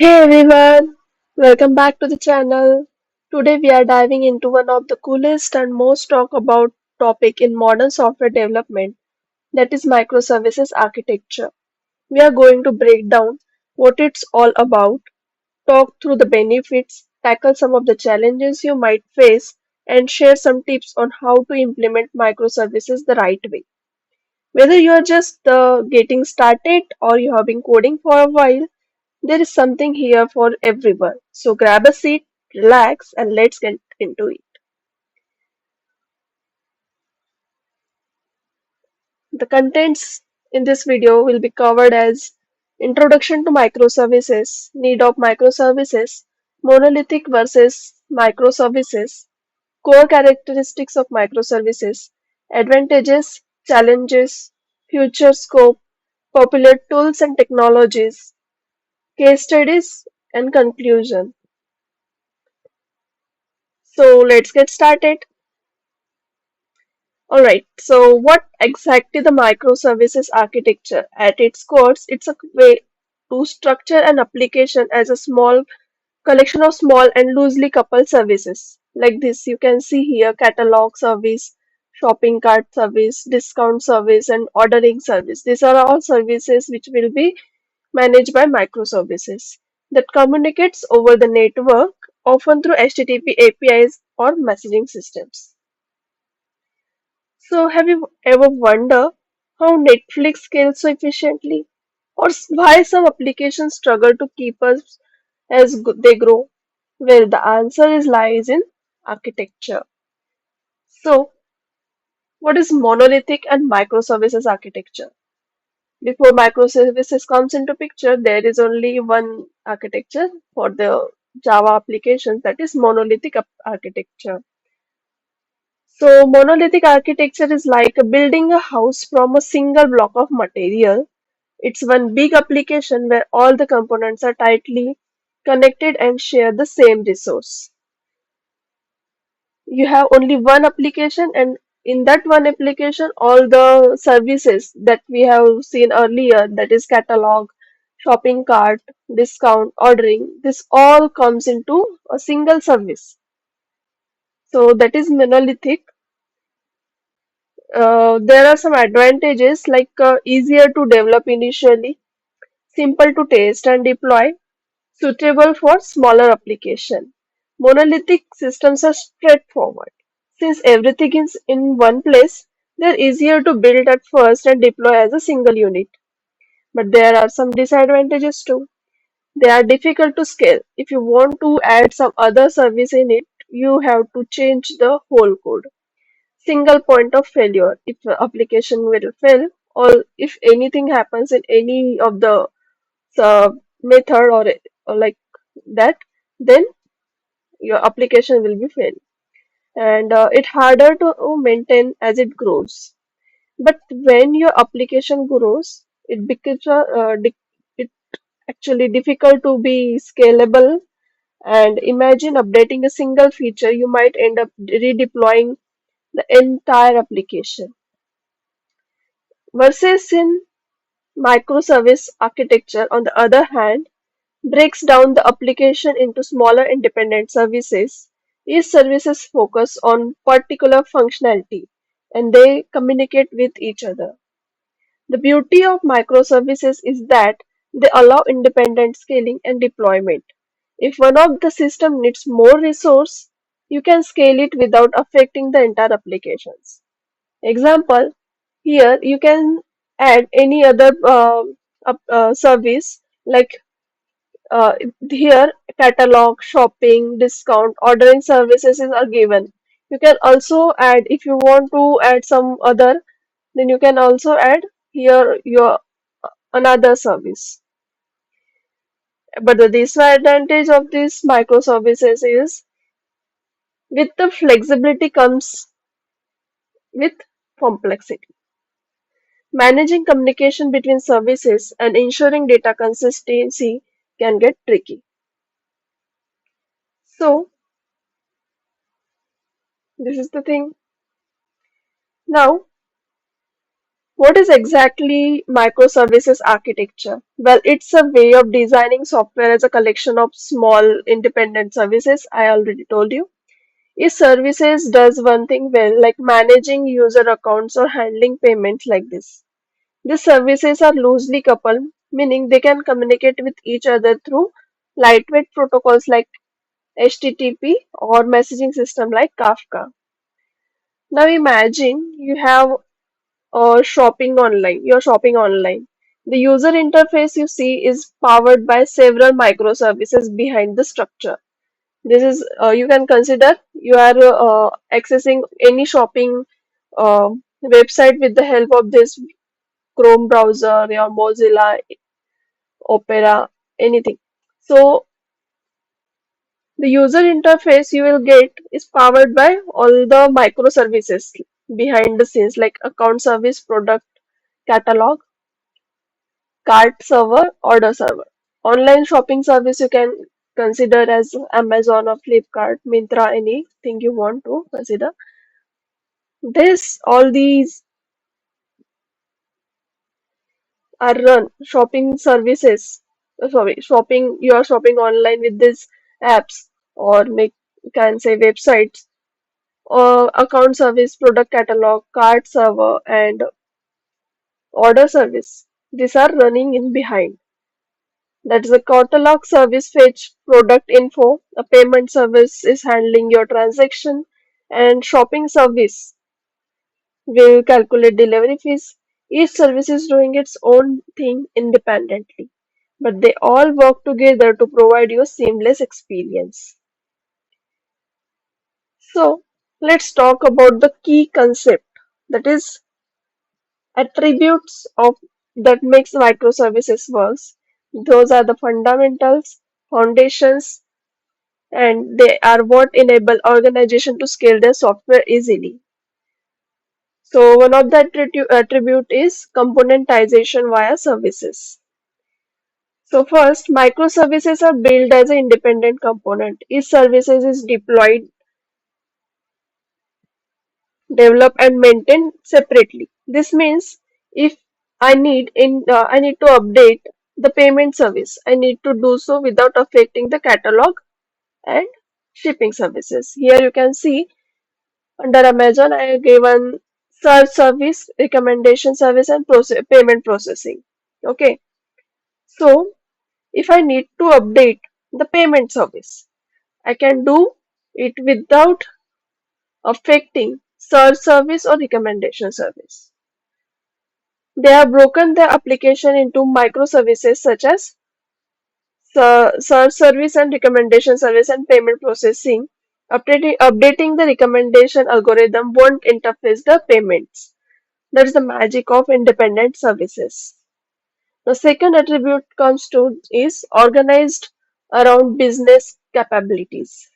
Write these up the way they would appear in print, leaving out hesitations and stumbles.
Hey everyone, welcome back to the channel. Today we are diving into one of the coolest and most talked about topic in modern software development, that is microservices architecture. We are going to break down what it's all about, talk through the benefits, tackle some of the challenges you might face, and share some tips on how to implement microservices the right way. Whether you are just getting started or you have been coding for a while, there is something here for everyone. So grab a seat, relax, and let's get into it. The contents in this video will be covered as introduction to microservices, need of microservices, monolithic versus microservices, core characteristics of microservices, advantages, challenges, future scope, popular tools and technologies, case studies, and conclusion. So let's get started. All right, so what exactly the microservices architecture? At its core, it's a way to structure an application as a small collection of small and loosely coupled services. Like this, you can see here catalog service, shopping cart service, discount service, and ordering service. These are all services which will be managed by microservices that communicates over the network, often through HTTP APIs or messaging systems. So, have you ever wondered how Netflix scales so efficiently? Or why some applications struggle to keep us as they grow? Well, the answer is lies in architecture. So, what is monolithic and microservices architecture? Before microservices comes into picture, there is only one architecture for the Java applications, that is monolithic architecture. So, monolithic architecture is like building a house from a single block of material. It's one big application where all the components are tightly connected and share the same resource. You have only one application, and in that one application, all the services that we have seen earlier, that is catalog, shopping cart, discount, ordering, this all comes into a single service. So, that is monolithic. There are some advantages like easier to develop initially, simple to test and deploy, suitable for smaller application. Monolithic systems are straightforward. Since everything is in one place, they're easier to build at first and deploy as a single unit. But there are some disadvantages too. They are difficult to scale. If you want to add some other service in it, you have to change the whole code. Single point of failure. If the application will fail, or if anything happens in any of the method or like that, then your application will be failed. And it harder to maintain as it grows. But when your application grows, it becomes it actually difficult to be scalable. And imagine updating a single feature, you might end up redeploying the entire application. Versus in microservice architecture, on the other hand, breaks down the application into smaller independent services. Each services focus on particular functionality and they communicate with each other. The beauty of microservices is that they allow independent scaling and deployment. If one of the system needs more resource, you can scale it without affecting the entire applications. Example, here you can add any other service like here catalog, shopping, discount, ordering services are given. You can also add, if you want to add some other, then you can also add here your another service. But the disadvantage of these microservices is with the flexibility comes with complexity. Managing communication between services and ensuring data consistency can get tricky. So, this is the thing. Now, What is exactly microservices architecture? Well, it's a way of designing software as a collection of small independent services. I already told you. If services does one thing well, like managing user accounts or handling payments like this. These services are loosely coupled, meaning they can communicate with each other through lightweight protocols like HTTP or messaging system like Kafka. Now imagine you have shopping online. You're shopping online. The user interface you see is powered by several microservices behind the structure. This is you can consider you are accessing any shopping uh, website with the help of this Chrome browser, your Mozilla, Opera, anything. So the user interface you will get is powered by all the microservices behind the scenes like account service, product catalog, cart server, order server. Online shopping service you can consider as Amazon or Flipkart, Myntra, anything you want to consider. All these are run shopping services. Sorry, shopping. You are shopping online with these apps or make can say websites or account service, product catalog, cart server, and order service. These are running in behind. That is a catalog service fetch product info. A payment service is handling your transaction, and shopping service will calculate delivery fees. Each service is doing its own thing independently, but they all work together to provide you a seamless experience. So, let's talk about the key concept, that is attributes of that makes microservices works. Those are the fundamentals, foundations, and they are what enable organization to scale their software easily. So one of the attribute is componentization via services. So first, microservices are built as an independent component. Each services is deployed, developed, and maintained separately. This means if I need to update the payment service, I need to do so without affecting the catalog and shipping services. Here you can see under Amazon, I have given search service, recommendation service, and payment processing. Okay, so if I need to update the payment service, I can do it without affecting search service or recommendation service. They have broken the application into microservices such as search service and recommendation service and payment processing. Updating the recommendation algorithm won't interface the payments. That's the magic of independent services. The second attribute comes to is organized around business capabilities.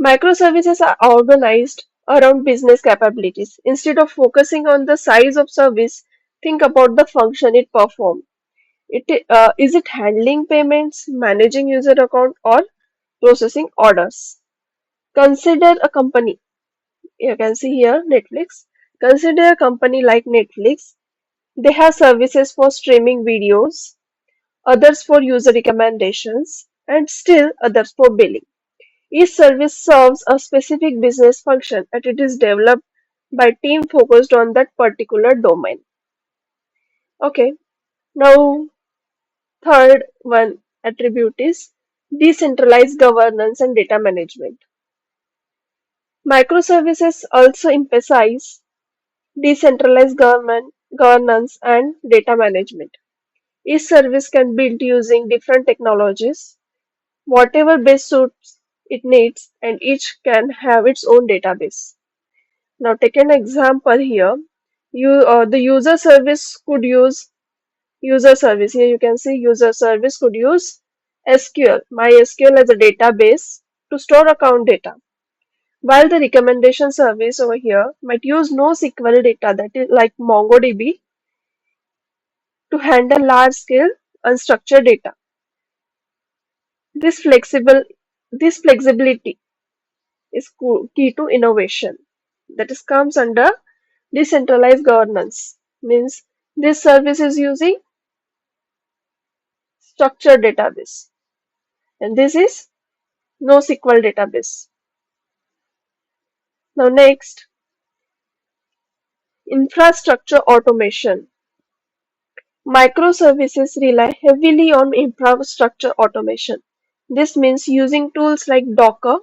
Microservices are organized around business capabilities. Instead of focusing on the size of service, think about the function it performs. Is it handling payments, managing user account, or processing orders? Consider a company. You can see here Netflix. Consider a company like Netflix. They have services for streaming videos, others for user recommendations, and still others for billing. Each service serves a specific business function and it is developed by team focused on that particular domain. Okay, now third one attribute is decentralized governance and data management. Microservices also emphasize decentralized governance and data management. Each service can build using different technologies, whatever best suits it needs, and each can have its own database. Now, take an example here. The user service could use user service. Here you can see user service could use SQL, MySQL as a database to store account data. While the recommendation service over here might use NoSQL data, that is like MongoDB, to handle large scale unstructured data. This flexible this flexibility is key to innovation. That is comes under Decentralized governance means this service is using structured database, and this is NoSQL database. Now next, infrastructure automation. Microservices rely heavily on infrastructure automation. This means using tools like Docker,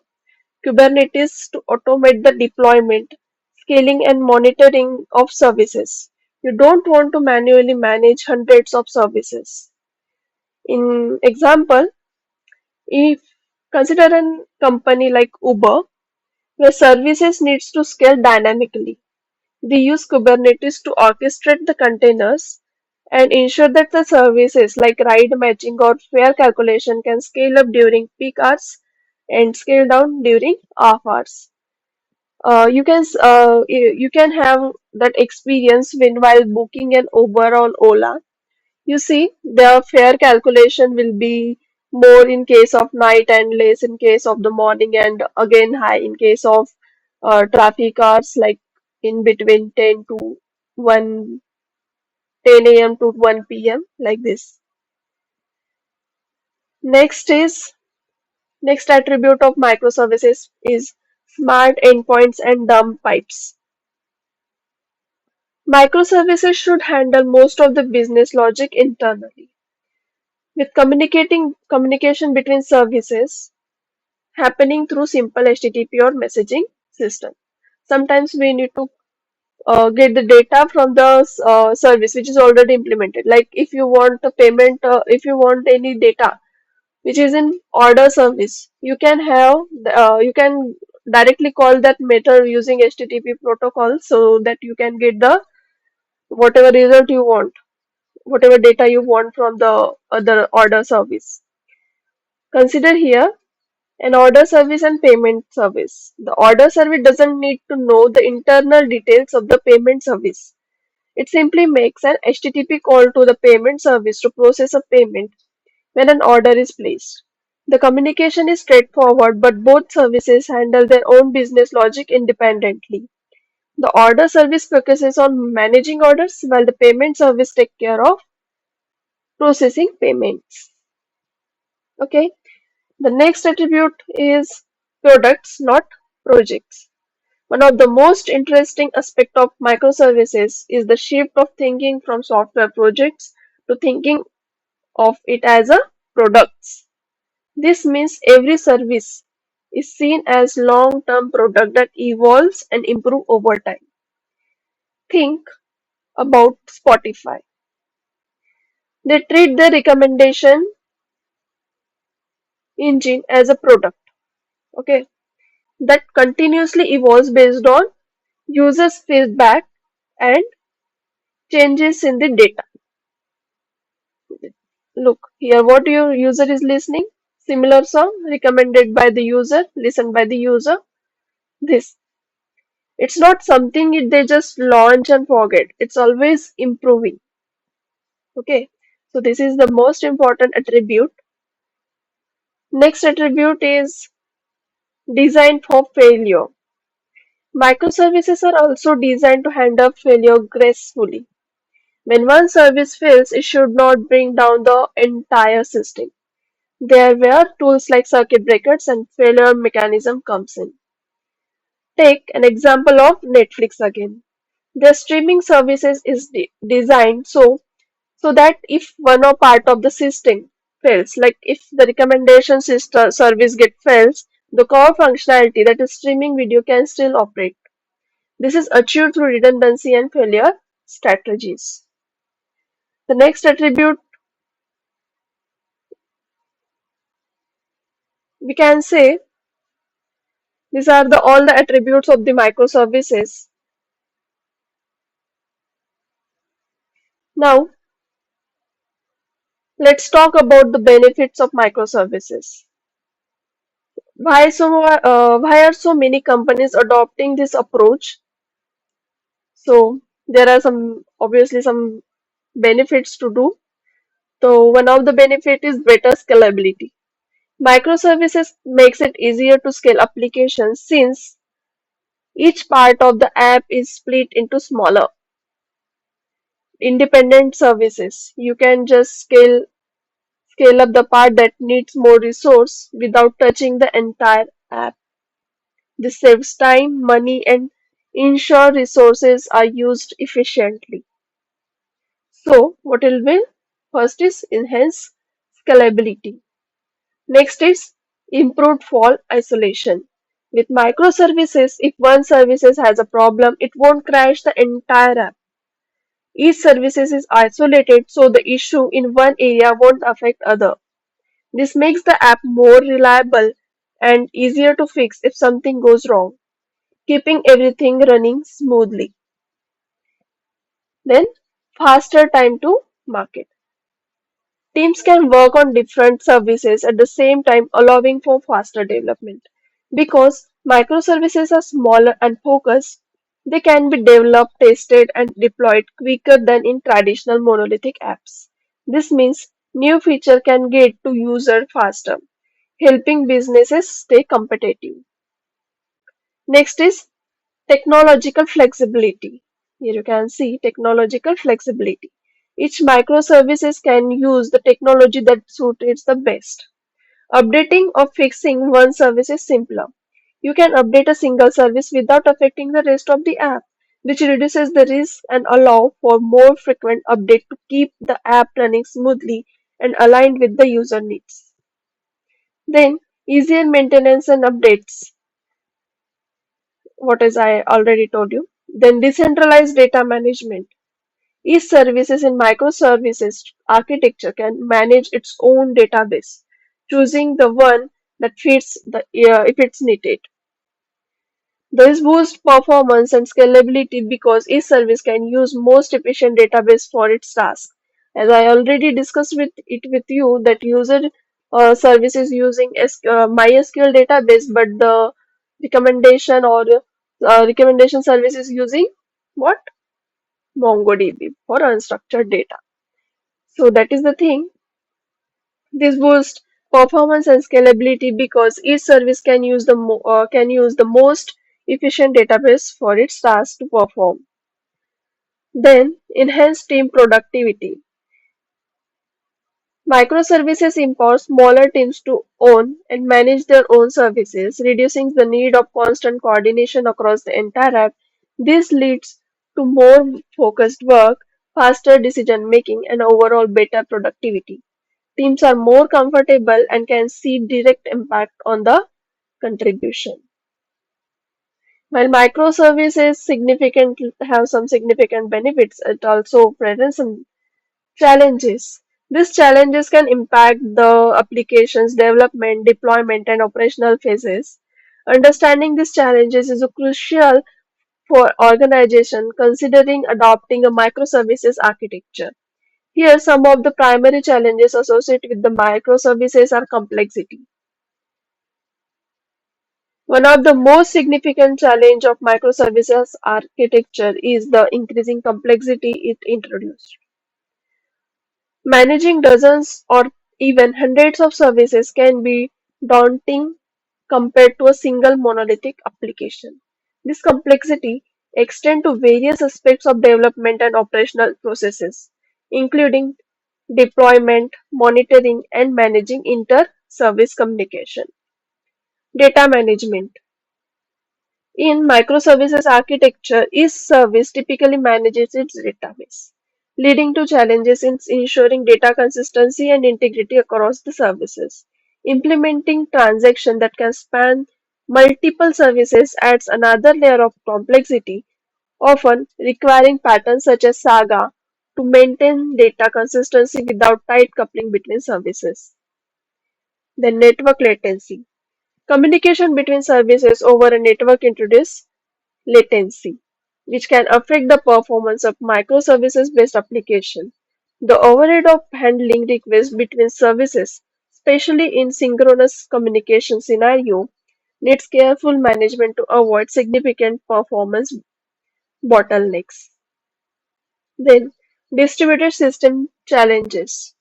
Kubernetes to automate the deployment, scaling, and monitoring of services. You don't want to manually manage hundreds of services. In example, if consider a company like Uber, where services needs to scale dynamically. They use Kubernetes to orchestrate the containers and ensure that the services like ride matching or fare calculation can scale up during peak hours and scale down during off hours. You can have that experience when while booking an Uber or Ola. You see, the fare calculation will be more in case of night and less in case of the morning, and again high in case of traffic hours like in between 10 to 1, 10 a.m. to 1 p.m. like this. Next is next attribute of microservices is smart endpoints and dumb pipes. Microservices should handle most of the business logic internally, with communication between services happening through simple HTTP or messaging system. Sometimes we need to get the data from the service which is already implemented. Like if you want a payment, if you want any data which is in order service, you can directly call that method using HTTP protocol so that you can get the whatever result you want, whatever data you want from the other order service. Consider here an order service and payment service. The order service doesn't need to know the internal details of the payment service. It simply makes an HTTP call to the payment service to process a payment when an order is placed. The communication is straightforward, but both services handle their own business logic independently. The order service focuses on managing orders, while the payment service takes care of processing payments. Okay. The next attribute is products, not projects. One of the most interesting aspects of microservices is the shift of thinking from software projects to thinking of it as a products. This means every service is seen as long-term product that evolves and improve over time. Think about Spotify. They treat the recommendation engine as a product, okay, that continuously evolves based on users' feedback and changes in the data. Look here, what your user is listening. Similar song recommended by the user, listened by the user. This. It's not something they just launch and forget. It's always improving. Okay. So this is the most important attribute. Next attribute is designed for failure. Microservices are also designed to handle failure gracefully. When one service fails, it should not bring down the entire system. There were tools like circuit breakers and failure mechanism comes in. Take an example of Netflix again. Their streaming services is designed so that if one or part of the system fails, like if the recommendation system service get fails, the core functionality that is streaming video can still operate. This is achieved through redundancy and failure strategies. The next attribute we can say these are all the attributes of the microservices. Now let's talk about the benefits of microservices. Why are so many companies adopting this approach? So there are some obviously some benefits to do. So one of the benefit is better scalability. Microservices makes it easier to scale applications since Each part of the app is split into smaller, independent services. You can just scale up the part that needs more resource without touching the entire app. This saves time, money, and ensure resources are used efficiently. So, what will be? First is enhance scalability. Next is improved fault isolation. With microservices, if one service has a problem, it won't crash the entire app. Each service is isolated so the issue in one area won't affect other. This makes the app more reliable and easier to fix if something goes wrong, keeping everything running smoothly. Then, faster time to market. Teams can work on different services at the same time, allowing for faster development. Because microservices are smaller and focused, they can be developed, tested, and deployed quicker than in traditional monolithic apps. This means new feature can get to user faster, helping businesses stay competitive. Next is technological flexibility. Here you can see technological flexibility. Each microservices can use the technology that suits it the best. Updating or fixing one service is simpler. You can update a single service without affecting the rest of the app, which reduces the risk and allow for more frequent update to keep the app running smoothly and aligned with the user needs. Then, easier maintenance and updates, what as I already told you. Then, decentralized data management. Each services in microservices architecture can manage its own database, choosing the one that fits the if it's needed. This boosts performance and scalability because each service can use most efficient database for its task. As I already discussed with you that user service is using MySQL database, but the recommendation service is using what? MongoDB for unstructured data. So that is the thing. This boosts performance and scalability because each service can use can use the most efficient database for its task to perform. Then enhance team productivity. Microservices empower smaller teams to own and manage their own services, reducing the need of constant coordination across the entire app. This leads to more focused work, faster decision making, and overall better productivity. Teams are more comfortable and can see direct impact on the contribution. While microservices have some significant benefits, it also presents some challenges. These challenges can impact the application's development, deployment, and operational phases. Understanding these challenges is crucial for organization considering adopting a microservices architecture. Here, some of the primary challenges associated with the microservices are complexity. One of the most significant challenge of microservices architecture is the increasing complexity it introduced. Managing dozens or even hundreds of services can be daunting compared to a single monolithic application. This complexity extends to various aspects of development and operational processes, including deployment, monitoring, and managing inter-service communication. Data management. In microservices architecture, each service typically manages its database, leading to challenges in ensuring data consistency and integrity across the services. Implementing transactions that can span multiple services adds another layer of complexity, often requiring patterns such as Saga to maintain data consistency without tight coupling between services. Then network latency. Communication between services over a network introduces latency, which can affect the performance of microservices-based application. The overhead of handling requests between services, especially in synchronous communication scenario, needs careful management to avoid significant performance bottlenecks. Then, distributed system challenges.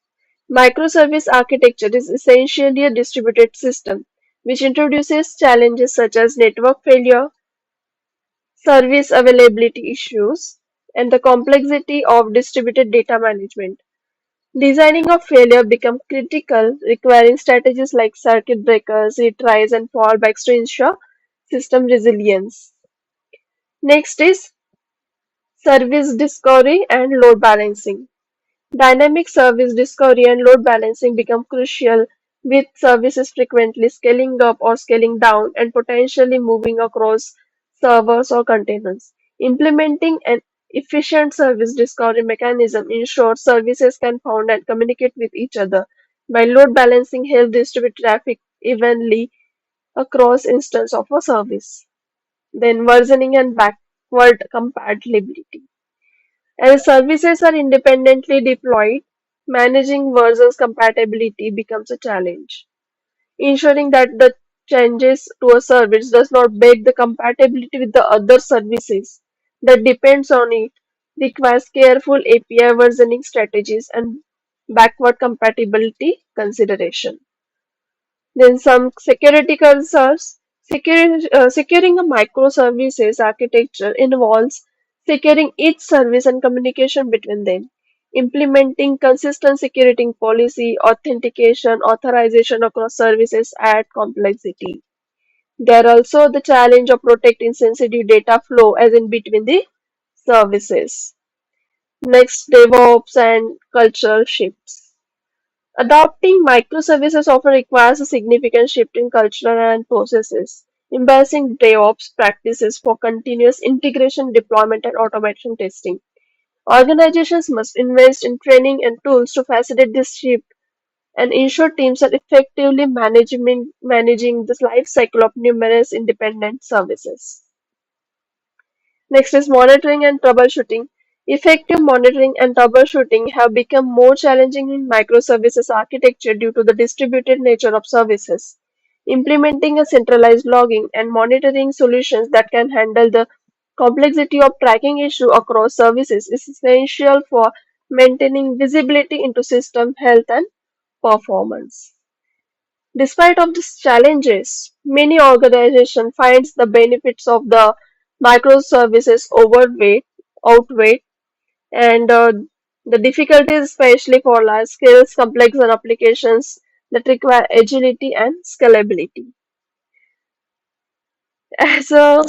Microservice architecture is essentially a distributed system, which introduces challenges such as network failure, service availability issues, and the complexity of distributed data management. Designing of failure become critical, requiring strategies like circuit breakers, retries, and fallbacks to ensure system resilience. Next is service discovery and load balancing. Dynamic service discovery and load balancing become crucial with services frequently scaling up or scaling down and potentially moving across servers or containers. Implementing an efficient service discovery mechanism ensures services can found and communicate with each other, while load balancing helps distribute traffic evenly across instances of a service. Then versioning and backward compatibility. As services are independently deployed, managing versions compatibility becomes a challenge. Ensuring that the changes to a service does not break the compatibility with the other services that depends on it requires careful API versioning strategies and backward compatibility consideration. Then some security concerns. Securing a microservices architecture involves securing each service and communication between them, implementing consistent security policy, authentication, authorization across services add complexity. There are also the challenge of protecting sensitive data flow as in between the services. Next, DevOps and cultural shifts. Adopting microservices often requires a significant shift in culture and processes. Embracing DevOps practices for continuous integration, deployment, and automation testing. Organizations must invest in training and tools to facilitate this shift and ensure teams are effectively managing the life cycle of numerous independent services. Next is monitoring and troubleshooting. Effective monitoring and troubleshooting have become more challenging in microservices architecture due to the distributed nature of services. Implementing a centralized logging and monitoring solutions that can handle the complexity of tracking issue across services is essential for maintaining visibility into system health and performance. Despite of these challenges, many organizations finds the benefits of the microservices outweigh, and the difficulties, especially for large scale, complex and applications that require agility and scalability. As a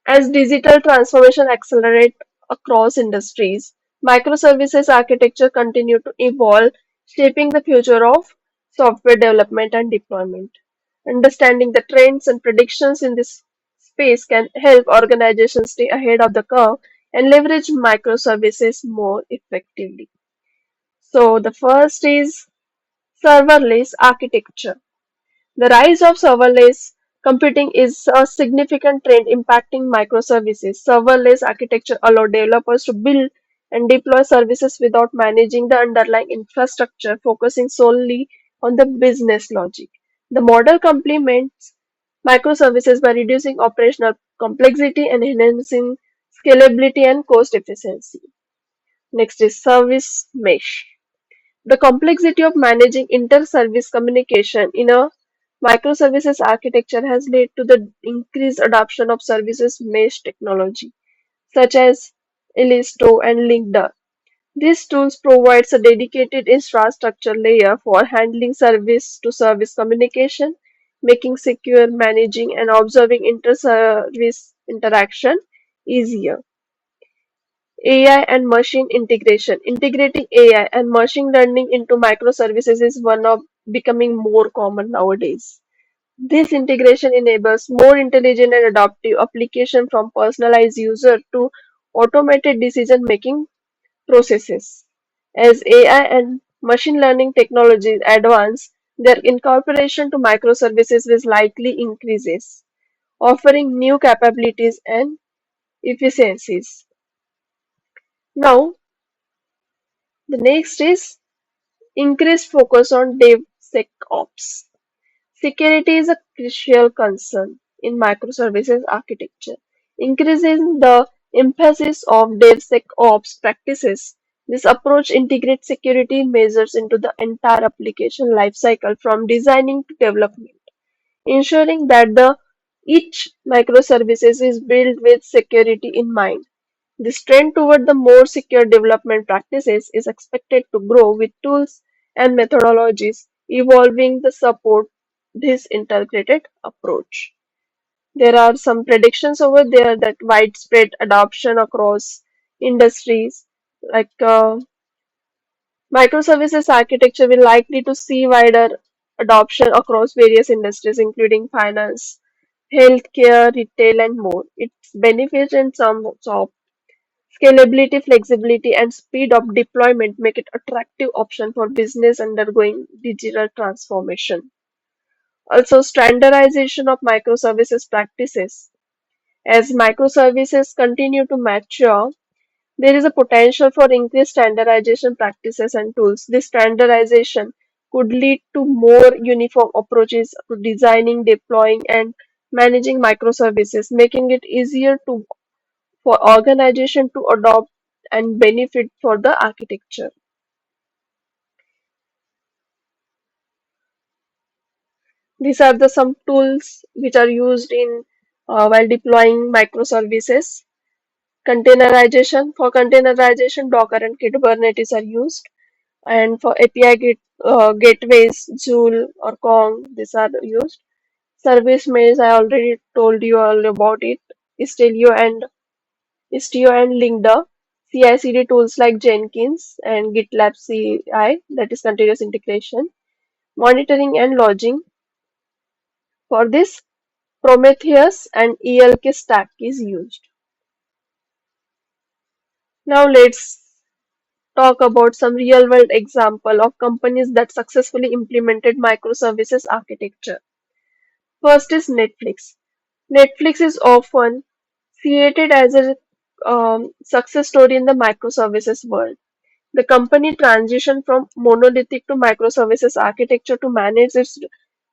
As digital transformation accelerates across industries, microservices architecture continue to evolve, shaping the future of software development and deployment. Understanding the trends and predictions in this space can help organizations stay ahead of the curve and leverage microservices more effectively. So, the first is serverless architecture. The rise of serverless computing is a significant trend impacting microservices. Serverless architecture allows developers to build and deploy services without managing the underlying infrastructure, focusing solely on the business logic. The model complements microservices by reducing operational complexity and enhancing scalability and cost efficiency. Next is service mesh. The complexity of managing inter-service communication in a microservices architecture has led to the increased adoption of services mesh technology, such as Illisto and Linked. These tools provides a dedicated infrastructure layer for handling service-to-service communication, making secure, managing, and observing inter-service interaction easier. AI and machine integration. Integrating AI and machine learning into microservices is one of becoming more common nowadays. This integration enables more intelligent and adaptive application from personalized user to automated decision making processes. As AI and machine learning technologies advance, their incorporation to microservices will likely increases, offering new capabilities and efficiencies. Now, the next is increased focus on DevSecOps. Security is a crucial concern in microservices architecture. Increasing the emphasis of DevSecOps practices, this approach integrates security measures into the entire application lifecycle from designing to development, ensuring that the Each microservices is built with security in mind. This trend toward the more secure development practices is expected to grow with tools and methodologies evolving to support this integrated approach. There are some predictions over there that widespread adoption across industries like microservices architecture will likely to see wider adoption across various industries including finance, healthcare, retail and more. Its benefits in terms of scalability, flexibility and speed of deployment make it attractive option for business undergoing digital transformation. Also standardization of microservices practices. As microservices continue to mature, there is a potential for increased standardization practices and tools. This standardization could lead to more uniform approaches to designing, deploying, and managing microservices, making it easier for organization to adopt and benefit for the architecture. These are the some tools which are used in while deploying microservices. Containerization for containerization, Docker and Kubernetes are used. And for API gateways, Joule or Kong, these are used. Service mesh, I already told you all about it. Istio and Lambda. CI/CD tools like Jenkins and GitLab CI, that is continuous integration. Monitoring and logging. For this, Prometheus and ELK stack is used. Now let's talk about some real world example of companies that successfully implemented microservices architecture. First is Netflix. Netflix is often cited as a success story in the microservices world. The company transitioned from monolithic to microservices architecture to manage its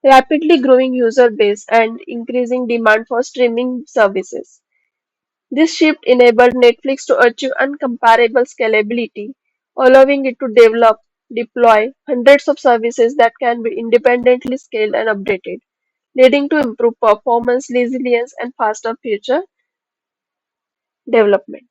rapidly growing user base and increasing demand for streaming services. This shift enabled Netflix to achieve uncomparable scalability, allowing it to deploy hundreds of services that can be independently scaled and updated, leading to improved performance, resilience, and faster future development.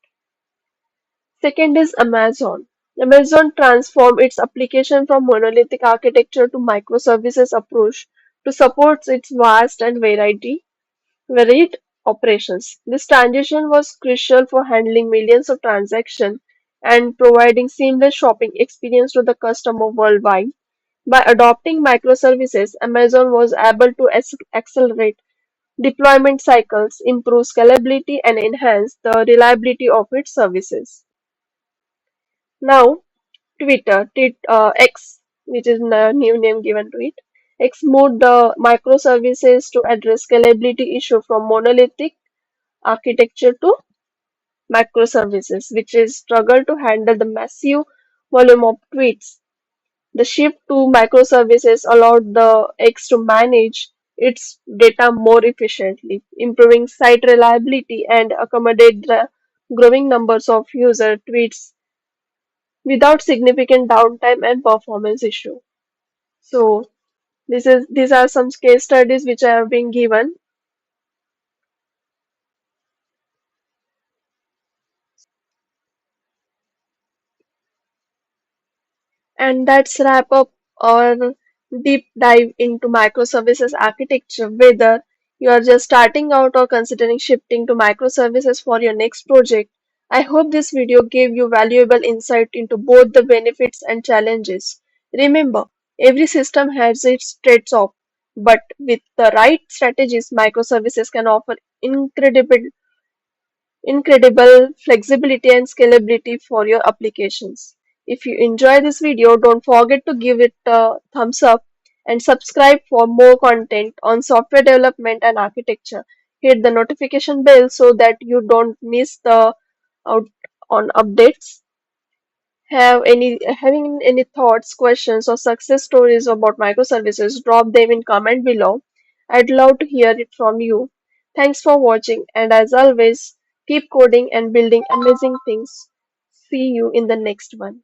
Second is Amazon. Amazon transformed its application from monolithic architecture to microservices approach to support its vast and varied operations. This transition was crucial for handling millions of transactions and providing seamless shopping experience to the customer worldwide. By adopting microservices, Amazon was able to accelerate deployment cycles, improve scalability, and enhance the reliability of its services. Now, Twitter, X, which is the new name given to it, X moved the microservices to address scalability issue from monolithic architecture to microservices, which is struggle to handle the massive volume of tweets. The shift to microservices allowed the X to manage its data more efficiently, improving site reliability and accommodate the growing numbers of user tweets without significant downtime and performance issue. So these are some case studies which I have been given. And that's wrap up our deep dive into microservices architecture. Whether you are just starting out or considering shifting to microservices for your next project, I hope this video gave you valuable insight into both the benefits and challenges. Remember, every system has its trade-off, but with the right strategies, microservices can offer incredible flexibility and scalability for your applications. If you enjoy this video, don't forget to give it a thumbs up and subscribe for more content on software development and architecture. Hit the notification bell so that you don't miss the out on updates. Having any thoughts, questions, or success stories about microservices, drop them in comment below. I'd love to hear it from you. Thanks for watching, and as always, keep coding and building amazing things. See you in the next one.